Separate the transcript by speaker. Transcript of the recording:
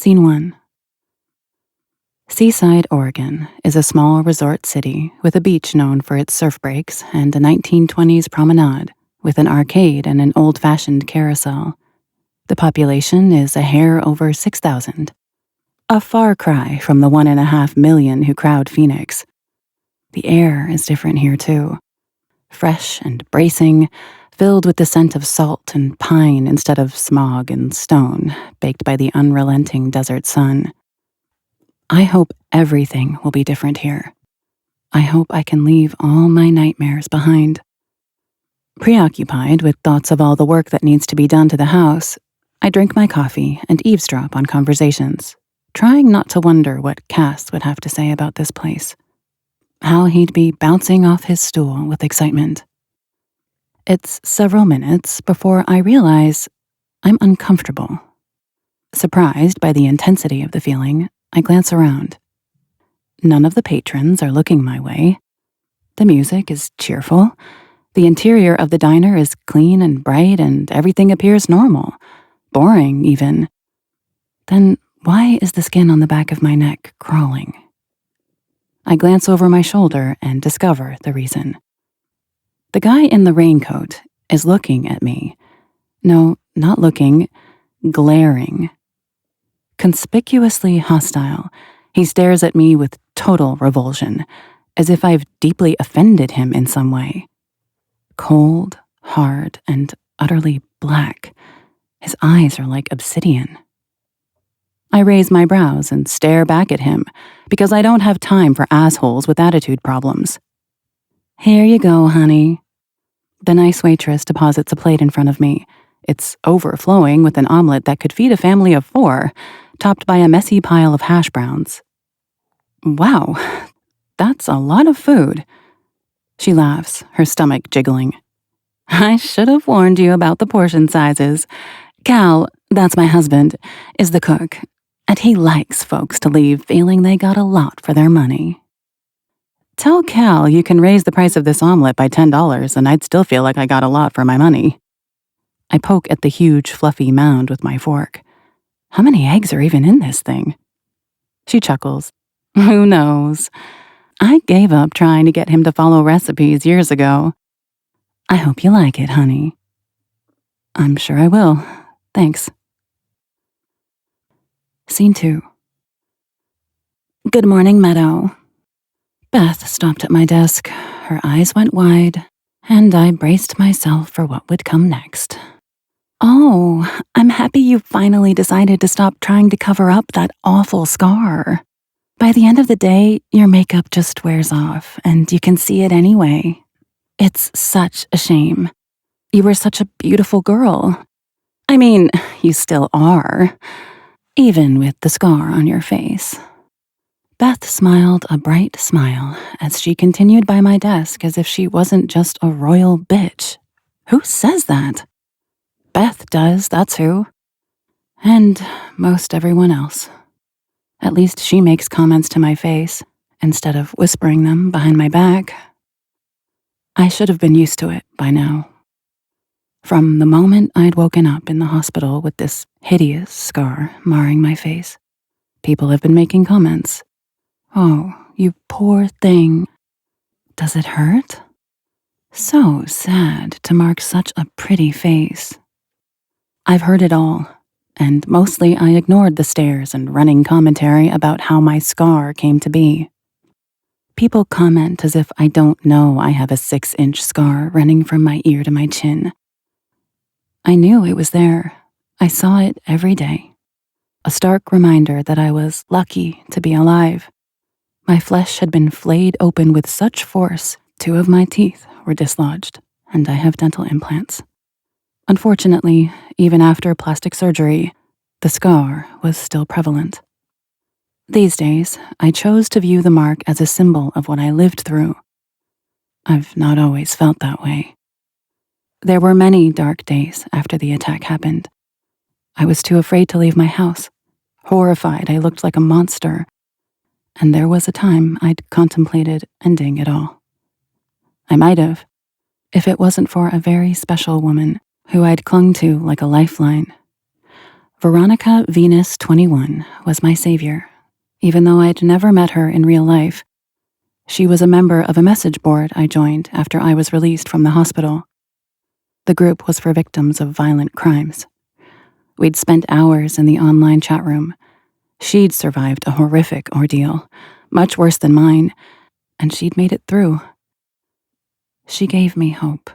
Speaker 1: Scene 1. Seaside, Oregon is a small resort city with a beach known for its surf breaks and a 1920s promenade with an arcade and an old-fashioned carousel. The population is a hair over 6,000, a far cry from the 1.5 million who crowd Phoenix. The air is different here too, fresh and bracing, filled with the scent of salt and pine instead of smog and stone baked by the unrelenting desert sun. I hope everything will be different here. I hope I can leave all my nightmares behind. Preoccupied with thoughts of all the work that needs to be done to the house, I drink my coffee and eavesdrop on conversations, trying not to wonder what Cass would have to say about this place, how he'd be bouncing off his stool with excitement. It's several minutes before I realize I'm uncomfortable. Surprised by the intensity of the feeling, I glance around. None of the patrons are looking my way. The music is cheerful. The interior of the diner is clean and bright, and everything appears normal, boring even. Then why is the skin on the back of my neck crawling? I glance over my shoulder and discover the reason. The guy in the raincoat is looking at me. No, not looking, glaring. Conspicuously hostile, he stares at me with total revulsion, as if I've deeply offended him in some way. Cold, hard, and utterly black. His eyes are like obsidian. I raise my brows and stare back at him, because I don't have time for assholes with attitude problems. Here you go, honey. The nice waitress deposits a plate in front of me. It's overflowing with an omelet that could feed a family of 4, topped by a messy pile of hash browns. Wow, that's a lot of food. She laughs, her stomach jiggling. I should have warned you about the portion sizes. Cal, that's my husband, is the cook, and he likes folks to leave feeling they got a lot for their money. Tell Cal you can raise the price of this omelet by $10 and I'd still feel like I got a lot for my money. I poke at the huge, fluffy mound with my fork. How many eggs are even in this thing? She chuckles. Who knows? I gave up trying to get him to follow recipes years ago. I hope you like it, honey. I'm sure I will. Thanks. Scene 2. Good morning, Meadow. Beth stopped at my desk. Her eyes went wide, and I braced myself for what would come next. Oh, I'm happy you finally decided to stop trying to cover up that awful scar. By the end of the day, your makeup just wears off, and you can see it anyway. It's such a shame. You were such a beautiful girl. I mean, you still are, even with the scar on your face. Beth smiled a bright smile as she continued by my desk as if she wasn't just a royal bitch. Who says that? Beth does, that's who. And most everyone else. At least she makes comments to my face, instead of whispering them behind my back. I should have been used to it by now. From the moment I'd woken up in the hospital with this hideous scar marring my face, people have been making comments. Oh, you poor thing. Does it hurt? So sad to mark such a pretty face. I've heard it all, and mostly I ignored the stares and running commentary about how my scar came to be. People comment as if I don't know I have a 6-inch scar running from my ear to my chin. I knew it was there. I saw it every day. A stark reminder that I was lucky to be alive. My flesh had been flayed open with such force, 2 of my teeth were dislodged, and I have dental implants. Unfortunately, even after plastic surgery, the scar was still prevalent. These days, I chose to view the mark as a symbol of what I lived through. I've not always felt that way. There were many dark days after the attack happened. I was too afraid to leave my house, horrified I looked like a monster, and there was a time I'd contemplated ending it all. I might have, if it wasn't for a very special woman who I'd clung to like a lifeline. Veronica Venus 21 was my savior, even though I'd never met her in real life. She was a member of a message board I joined after I was released from the hospital. The group was for victims of violent crimes. We'd spent hours in the online chat room. She'd survived a horrific ordeal, much worse than mine, and she'd made it through. She gave me hope.